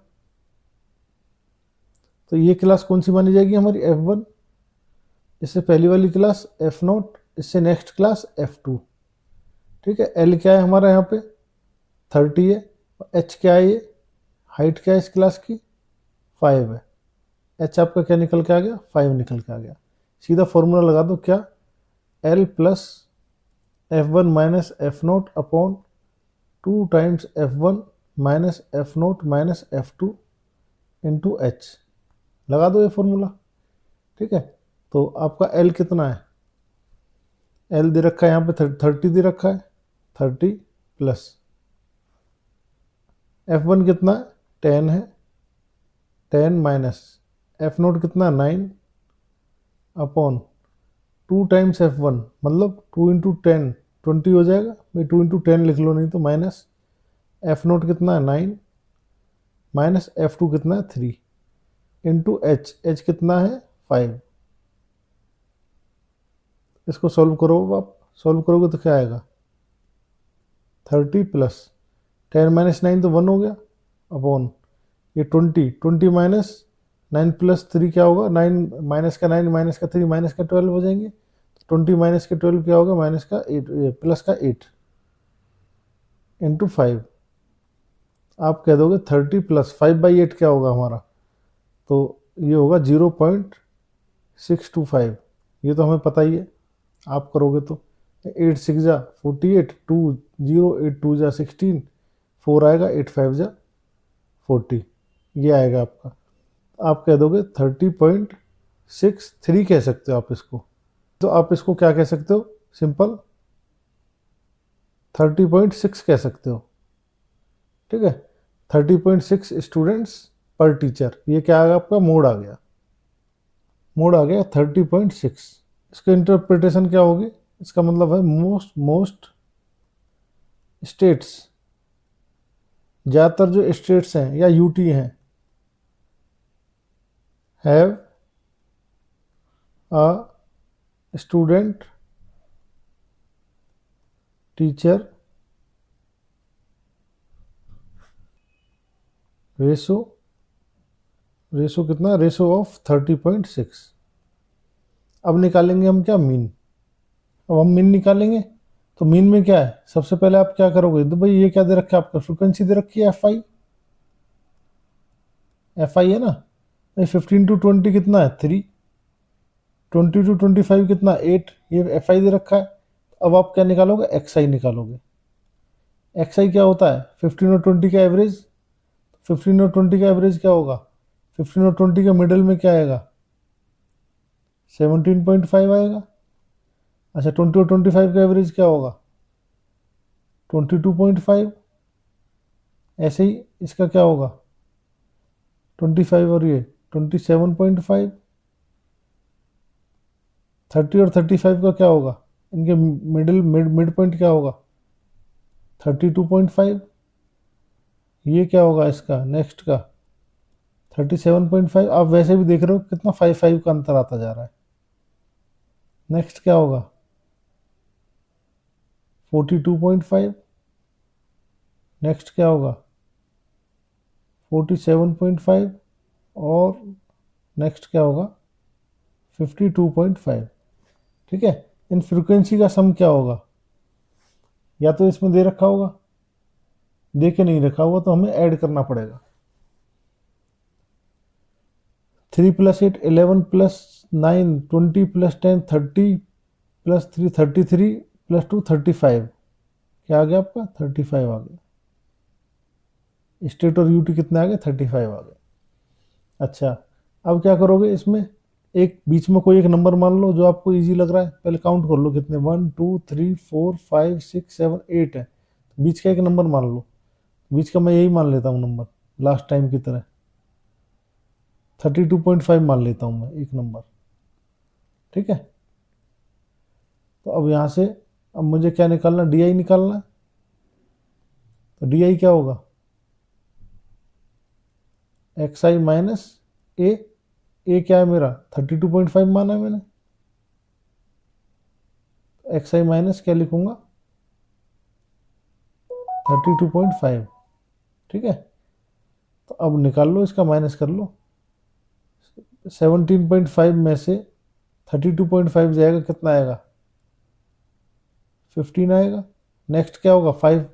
तो ये क्लास कौन सी मानी जाएगी हमारी, F1। इससे पहली वाली क्लास F0, इससे नेक्स्ट क्लास F2। ठीक है, L क्या है हमारा यहाँ पे 30 है, H क्या है, ये हाइट क्या है इस क्लास की 5 है। H आपका क्या निकल के आ गया, 5 निकल के आ गया। सीधा फॉर्मूला लगा दो, क्या, L plus F1 minus F0 upon 2 times F1 minus F0 minus F2 into H। लगा दो ये फॉर्मूला। ठीक है, तो आपका L कितना है, L दे रखा है यहाँ पे 30 दे रखा है, 30 प्लस F1 कितना है 10 है, 10 माइनस F0 कितना 9 अपॉन 2 टाइम्स F1 मतलब 2 इंटू 10 20 हो जाएगा भाई, 2 इंटू 10 लिख लो, नहीं तो माइनस F0 कितना है 9 माइनस F2 कितना है 3 इंटू H कितना है 5। इसको सॉल्व करो, आप सॉल्व करोगे तो क्या आएगा 30 प्लस 10 माइनस 9 तो 1 हो गया, अपॉन ये 20 माइनस 9 प्लस 3 क्या होगा, 9 माइनस का 9 माइनस का 3 माइनस का 12 हो जाएंगे। 20 माइनस के 12 क्या होगा, माइनस का 8 प्लस का 8 इंटू 5। आप कह दोगे 30 प्लस 5/8 क्या होगा हमारा, तो ये होगा 0.625। ये तो हमें पता ही है, आप करोगे तो 8 6 जा 48, 2 0 8 2 जा 16, 4 आएगा, 8 5 जा 40, ये आएगा आपका। आप कह दोगे 30.63 कह सकते हो आप इसको। तो आप इसको क्या कह सकते हो, सिंपल 30.6 कह सकते हो। ठीक है, 30.6 स्टूडेंट्स पर टीचर, ये क्या आ गया आपका, मोड आ गया। मोड आ गया 30.6। इसका इंटरप्रिटेशन क्या होगी, इसका मतलब है मोस्ट स्टेट्स, ज़्यादातर जो स्टेट्स हैं या यूटी हैं, have a student teacher ratio, ratio कितना, रेशो ऑफ 30.6। अब निकालेंगे हम क्या, मीन। अब हम मीन निकालेंगे, तो मीन में क्या है, सबसे पहले आप क्या करोगे, तो भाई ये क्या दे रखा है आपका, फ्रिक्वेंसी दे रखी है एफ आई है ना भाई। 15 to 20 कितना है 3, 20 to 25 कितना 8, ये एफ आई दे रखा है। अब आप क्या निकालोगे, एक्स आई निकालोगे। एक्स आई क्या होता है 15 और 20 का एवरेज। 15 और 20 का एवरेज क्या होगा, 15 और 20 के मिडिल में क्या आएगा 17.5 आएगा। अच्छा 20 और 25 का एवरेज क्या होगा 22.5। ऐसे ही इसका क्या होगा 25 और ये 27.5। 30 और 35 का क्या होगा, इनके मिड पॉइंट क्या होगा 32.5। ये क्या होगा इसका नेक्स्ट का 37.5। आप वैसे भी देख रहे हो कितना 5 का अंतर आता जा रहा है। नेक्स्ट क्या होगा 42.5। नेक्स्ट क्या होगा 47.5 और नेक्स्ट क्या होगा 52.5। ठीक है, इन फ्रीक्वेंसी का सम क्या होगा, या तो इसमें दे रखा होगा, दे के नहीं रखा होगा तो हमें ऐड करना पड़ेगा। 3 + 8 11 + 9 20 + 10 30 + 3 33 + 2 35। क्या आ गया आपका? 35 आ गया। स्टेट और यूटी कितने आ गए? 35 आ गए। अच्छा, अब क्या करोगे इसमें? एक बीच में कोई एक नंबर मान लो जो आपको इजी लग रहा है। पहले काउंट कर लो कितने, 1 2 3 4 5 6 7 8 है। बीच का एक नंबर मान लो। बीच का मैं यही मान लेता हूँ नंबर, लास्ट टाइम की तरह 32.5 मान लेता हूँ मैं एक नंबर। ठीक है, तो अब यहाँ से अब मुझे क्या निकालना? डी आई निकालना है। तो डी आई क्या होगा? एक्स आई माइनस ए क्या है मेरा? 32.5 माना है मैंने। एक्स आई माइनस क्या लिखूंगा? 32.5। ठीक है, तो अब निकाल लो, इसका माइनस कर लो। 17.5 में से 32.5 जाएगा, कितना आएगा? 15 आएगा। नेक्स्ट क्या होगा? 5,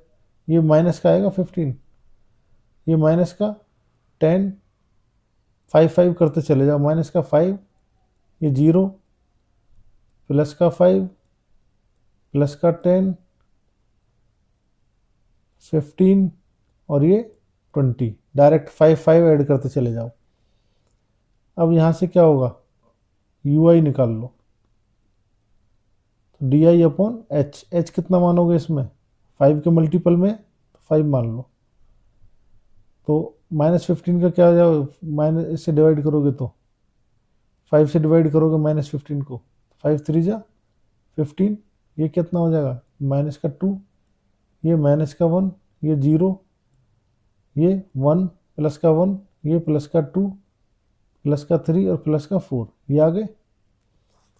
ये माइनस का आएगा 15, ये माइनस का 10, 5 5 करते चले जाओ, माइनस का 5, ये 0, प्लस का 5, प्लस का 10, 15 और ये 20। डायरेक्ट 5 5 ऐड करते चले जाओ। अब यहाँ से क्या होगा? यू आई निकाल लो। तो D I upon H, H कितना मानोगे इसमें? 5 के मल्टीपल में 5 मान लो। तो -15 का क्या हो जाएगा? माइनस इससे डिवाइड करोगे तो 5 से डिवाइड करोगे -15 को, 5 3 जा 15, ये कितना हो जाएगा? माइनस का 2, ये माइनस का 1, ये 0, ये 1, प्लस का 1, ये प्लस का 2, प्लस का 3 और प्लस का 4, ये आ गए।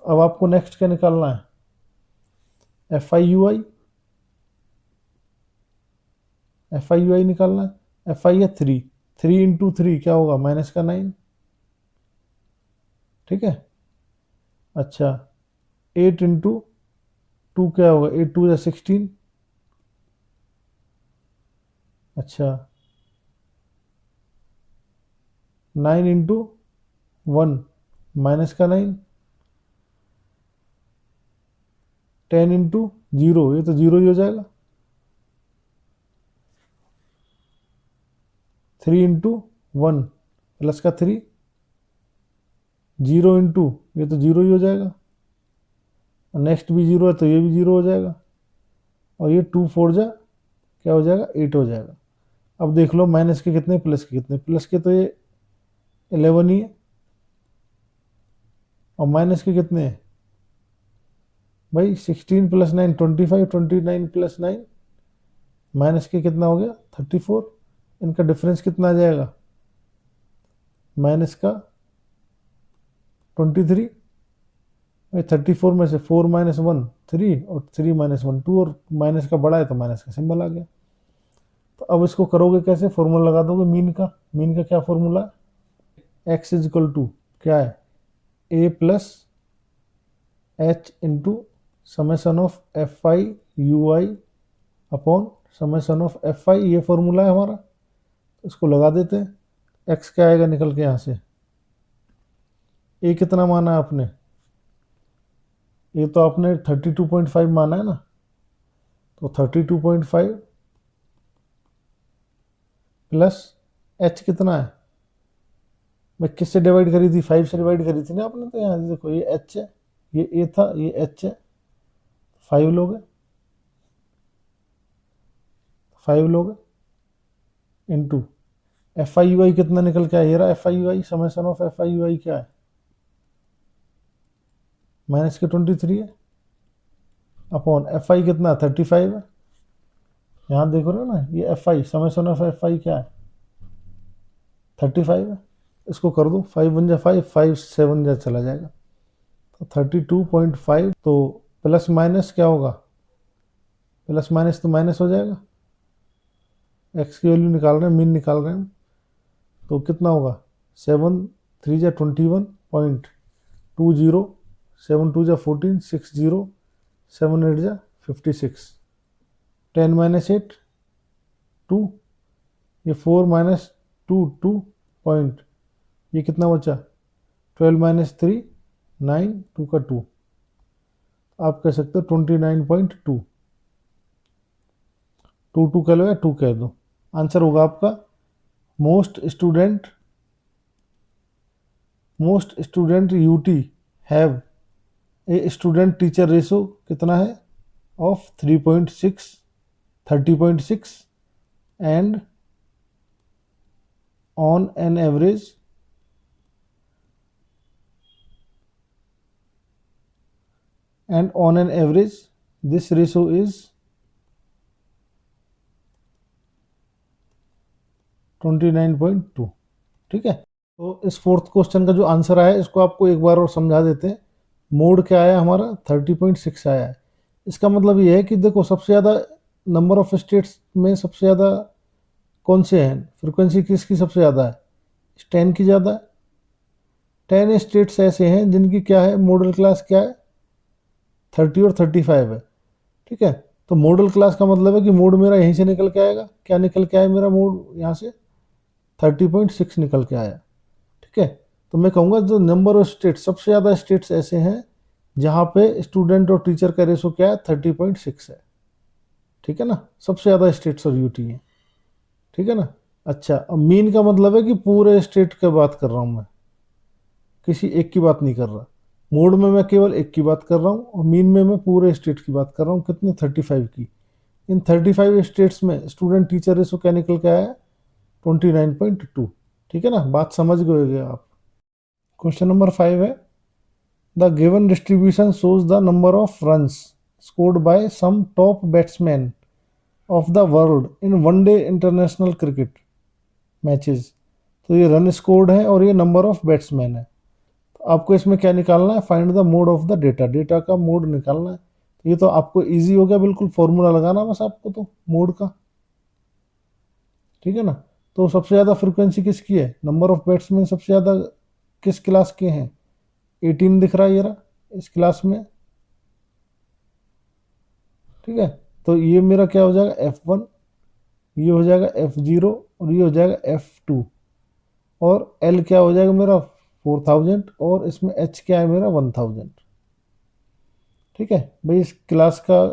अब आपको नेक्स्ट क्या निकालना है? F I U I, F I U I निकालना है। एफ आई है 3, 3 इंटू 3 क्या होगा? माइनस का 9। ठीक है, अच्छा 8 इंटू 2 क्या होगा? 8 2 या 16। अच्छा 9 इंटू 1 माइनस का 9, 10 इंटू 0, ये तो 0 ही हो जाएगा। 3 इंटू 1 प्लस का 3, 0 इंटू, ये तो 0 ही हो जाएगा। और नेक्स्ट भी 0 है तो ये भी 0 हो जाएगा। और ये 2 4 जा क्या हो जाएगा? 8 हो जाएगा। अब देख लो माइनस के कितने, प्लस के कितने? प्लस के तो ये 11 ही है, और माइनस के कितने हैं भाई? 16 + 9 25, 29 + 9 माइनस के कितना हो गया? 34। इनका डिफरेंस कितना आ जाएगा? माइनस का 23। भाई 34 में से 4 - 1 3, और 3 - 1 2, और माइनस का बड़ा है तो माइनस का सिंबल आ गया। तो अब इसको करोगे कैसे? फॉर्मूला लगा दोगे मीन का। मीन का क्या फॉर्मूला है? एक्स इज इक्वल टू क्या है? A plus H into summation of F I U I upon summation of F I, ये फॉर्मूला है हमारा। इसको लगा देते हैं। एक्स क्या आएगा निकल के यहाँ से? ए कितना माना है आपने? ये तो आपने 32.5 माना है ना, तो 32.5 प्लस एच कितना है? मैं किससे डिवाइड करी थी? 5 से डिवाइड करी थी ना आपने। तो यहाँ देखो ये एच है, ये ए था, ये एच है, 5 लोग हैं, 5 लोग हैं into F I U I कितना निकल के आया? ये रहा F I U I. Summation of F I U I क्या है? माइनस के 23 है, अपॉन एफ आई कितना? 35 है। यहाँ देखो रहे हो ना, ये F I, summation of F आई क्या है? 35 है। इसको कर दो, 5 1 जा 5, 5 7 जा चला जाएगा, तो 32.5। तो प्लस माइनस क्या होगा? प्लस माइनस तो माइनस हो जाएगा। एक्स की वैल्यू निकाल रहे हैं, मीन निकाल रहे हैं, तो कितना होगा? 7 3 जा 21.20, 7 2 जा 14, 6 0, 7 8 जा 56। 10 माइनस 8 2, ये 4 माइनस 2 2 पॉइंट, ये कितना बचा 12 माइनस 3 9 2 का 2, आप कह सकते हो 29.2, 2 2 कह लो या 2 कह दो, आंसर होगा आपका most student UT have a student teacher ratio कितना है of 3.6 30.6 and on an average this ratio is 29.2। ठीक है, तो इस फोर्थ क्वेश्चन का जो आंसर आया है इसको आपको एक बार और समझा देते हैं। मोड क्या आया हमारा 30.6 आया है। इसका मतलब ये है कि देखो सबसे ज़्यादा नंबर ऑफ स्टेट्स में सबसे ज़्यादा कौन से हैं, फ्रिक्वेंसी किसकी सबसे ज़्यादा है, 10 की ज़्यादा है। 10 स्टेट्स ऐसे हैं जिनकी क्या है मॉडल क्लास क्या है 30 और 35 है। ठीक है, तो मॉडल क्लास का मतलब है कि मोड मेरा यहीं से निकल के आएगा, क्या निकल के आया मेरा मोड यहाँ से 30.6 निकल के आया। ठीक है, तो मैं कहूँगा जो नंबर ऑफ स्टेट्स सबसे ज़्यादा स्टेट्स ऐसे हैं जहाँ पे स्टूडेंट और टीचर का रेशो क्या है 30.6 है। ठीक है ना, सबसे ज़्यादा स्टेट्स और यूटी है। ठीक है ना। अच्छा, अब मीन का मतलब है कि पूरे स्टेट की बात कर रहा हूँ मैं, किसी एक की बात नहीं कर रहा। मोड में मैं केवल एक की बात कर रहा हूँ और मीन में मैं पूरे स्टेट की बात कर रहा हूँ, कितने 35 की। इन 35 स्टेट्स में स्टूडेंट टीचर रेशो क्या निकल के आया 29.2। ठीक है ना, बात समझ गए आप। क्वेश्चन नंबर 5 है the given distribution shows the number of runs scored by some top batsmen of the world in one day international cricket matches. तो ये रन स्कोर्ड है और ये नंबर ऑफ बैट्समैन है। तो आपको इसमें क्या निकालना है, find the mode of the data, data का मोड निकालना है। तो ये तो आपको इजी हो गया, बिल्कुल फॉर्मूला लगाना बस आपको तो मोड का। ठीक है ना, तो सबसे ज़्यादा फ्रिक्वेंसी किसकी है, नंबर ऑफ बैट्समैन सबसे ज़्यादा किस क्लास के हैं, 18 दिख रहा है ये रहा इस क्लास में। ठीक है, तो ये मेरा क्या हो जाएगा F1, ये हो जाएगा F0 और ये हो जाएगा F2 और L क्या हो जाएगा मेरा 4000 और इसमें H क्या है मेरा 1000। ठीक है भाई, इस क्लास का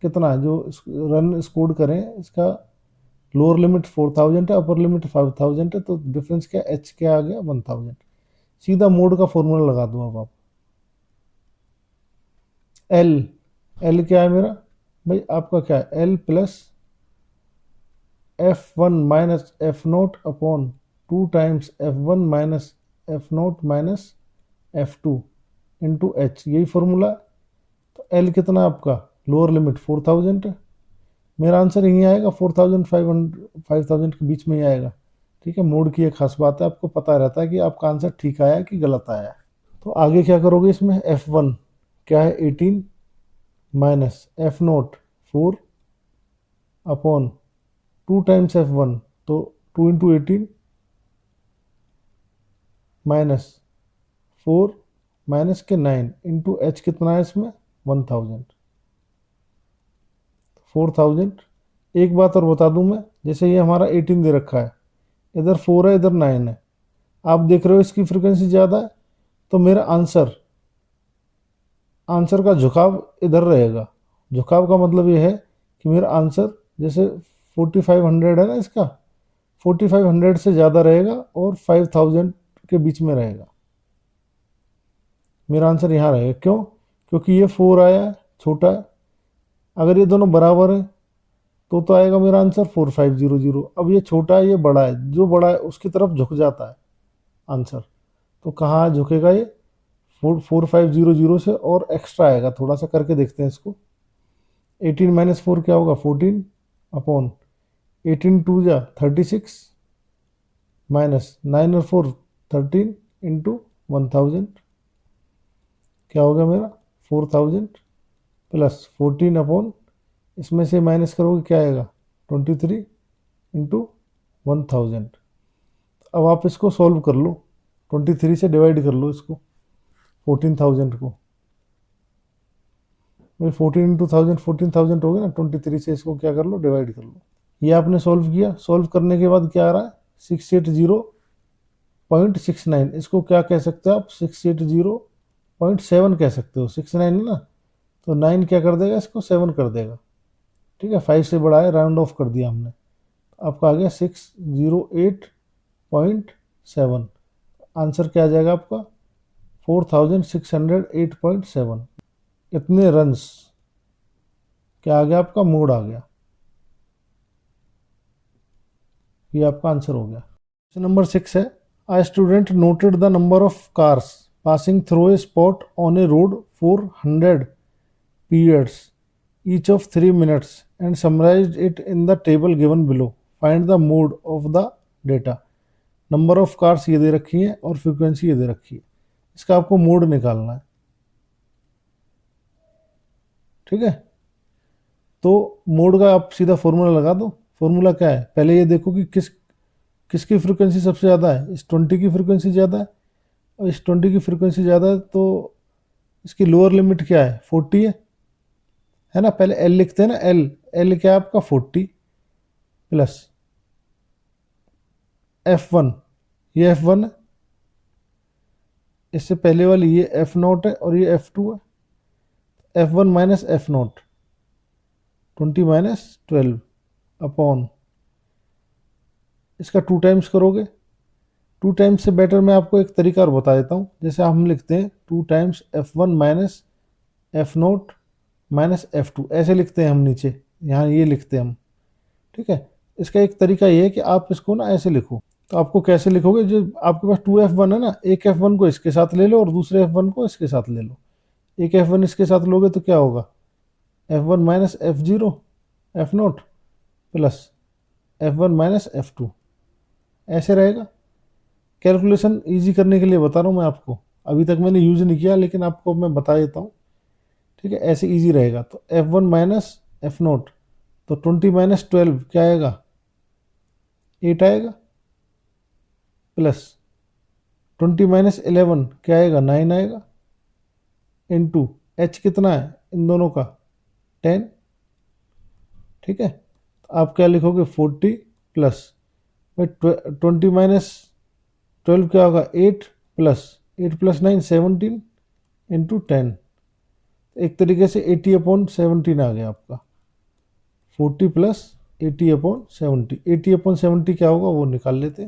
कितना है जो रन स्कोर करें, इसका लोअर लिमिट 4000 है, अपर लिमिट 5000 है, तो डिफरेंस क्या H क्या आ गया 1000। सीधा मोड का फॉर्मूला लगा दो अब आप। L क्या है मेरा भाई, आपका क्या है L plus F1 minus F0 upon 2 times F1 minus F0 minus F2 into H, यही फॉर्मूला। तो L कितना आपका लोअर लिमिट 4000 है, मेरा आंसर यही आएगा 4500 के बीच में ही आएगा। ठीक है, मोड की एक खास बात है, आपको पता रहता है कि आपका आंसर ठीक आया है कि गलत आया है। तो आगे क्या करोगे, इसमें F1 क्या है 18 minus F0 4 upon 2 times F1 तो 2 इंटू 18 माइनस 4 माइनस के 9 इंटू H कितना है इसमें 1000 4000। एक बात और बता दूं मैं, जैसे ये हमारा 18 दे रखा है, इधर 4 है इधर 9 है, आप देख रहे हो इसकी फ्रिक्वेंसी ज़्यादा है, तो मेरा आंसर का झुकाव इधर रहेगा। झुकाव का मतलब ये है कि मेरा आंसर जैसे 4500 है ना, इसका 4500 से ज़्यादा रहेगा और 5000 के बीच में रहेगा। मेरा आंसर यहाँ रहेगा, क्यों, क्योंकि ये 4 आया है छोटा है, अगर ये दोनों बराबर है तो आएगा मेरा आंसर 4500। अब ये छोटा है ये बड़ा है, जो बड़ा है उसकी तरफ झुक जाता है आंसर, तो कहाँ झुकेगा ये 4500 से और एक्स्ट्रा आएगा, थोड़ा सा करके देखते हैं इसको। 18 माइनस 4 क्या होगा 14 अपॉन 18 टू जा 36 माइनस 9 और 4 13 इंटू 1000 क्या होगा मेरा 4000 प्लस 14 अपॉन इसमें से माइनस करोगे क्या आएगा 23 इंटू 1000। अब आप इसको सॉल्व कर लो, 23 से डिवाइड कर लो इसको 14,000 को। भाई 14 इंटू 1000 14,000 हो गया ना, 23 से इसको क्या कर लो, डिवाइड कर लो। ये आपने सोल्व किया, सोल्व करने के बाद क्या आ रहा है, 680.69। इसको क्या कह सकते हो आप, 680.7 कह सकते हो, 69 है ना, तो 9 क्या कर देगा, इसको 7 कर देगा। ठीक है, 5 से बड़ा है, राउंड ऑफ कर दिया हमने, आपका आ गया 608.7। आंसर क्या आ जाएगा आपका, 4608.7। इतने रन्स, क्या आ गया आपका, मोड आ गया। ये आपका आंसर हो गया। क्वेश्चन नंबर 6 है, a student noted the number of cars passing through a spot on a road for 100 periods each of 3 minutes and summarized it in the table given below. Find the mode of the data. Number of cars ये दे रखी है और frequency ये दे रखी है, इसका आपको mode निकालना है। ठीक है, तो मोड का आप सीधा फॉर्मूला लगा दो। फॉर्मूला क्या है, पहले ये देखो कि किसकी फ्रीक्वेंसी सबसे ज़्यादा है, इस 20 की फ्रीक्वेंसी ज़्यादा है, और इस 20 की फ्रीक्वेंसी ज़्यादा है तो इसकी लोअर लिमिट क्या है, 40 है ना। पहले एल लिखते हैं ना, एल एल क्या है आपका, 40 प्लस F1, ये F1 है, इससे पहले वाली ये F0 है और ये F2 है। F1 minus F0, 20 minus 12 upon, इसका 2 टाइम्स करोगे। 2 टाइम्स से बेटर मैं आपको एक तरीका और बता देता हूँ, जैसे हम लिखते हैं 2 times F1 minus F0 minus F2, ऐसे लिखते हैं हम नीचे, यहाँ ये लिखते हैं हम। ठीक है, इसका एक तरीका ये है कि आप इसको ना ऐसे लिखो। तो आपको कैसे लिखोगे, जो आपके पास 2F1 है ना, एक F1 को इसके साथ ले लो और दूसरे F1 को इसके साथ ले लो। एक F1 इसके साथ लोगे तो क्या होगा, F1 minus F0 F0 plus F1 minus F2, ऐसे रहेगा। कैलकुलेशन इजी करने के लिए बता रहा हूँ मैं आपको, अभी तक मैंने यूज नहीं किया लेकिन आपको मैं बता देता हूँ। ठीक है, ऐसे इजी रहेगा। तो F1 माइनस F0, तो 20 माइनस 12 क्या आएगा, 8 आएगा, प्लस 20 माइनस 11 क्या आएगा, 9 आएगा, इनटू एच कितना है इन दोनों का, 10। ठीक है, तो आप क्या लिखोगे, 40 प्लस 20 माइनस 12 क्या होगा, 8 प्लस 8 प्लस 9 17 इंटू 10। एक तरीके से 80/17 आ गया आपका, 40 प्लस 80/70। 80/70 क्या होगा वो निकाल लेते,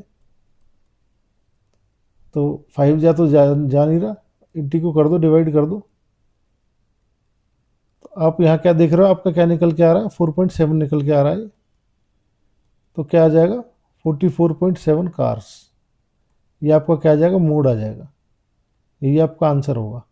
तो 5 तो जा नहीं रहा, 80 को कर दो, डिवाइड कर दो। तो आप यहाँ क्या देख रहे हो, आपका क्या निकल के आ रहा है, 4.7 निकल के आ रहा है। तो क्या आ जाएगा, 44.7 कार्स। ये आपका क्या आ जाएगा, मोड आ जाएगा। यही आपका आंसर होगा।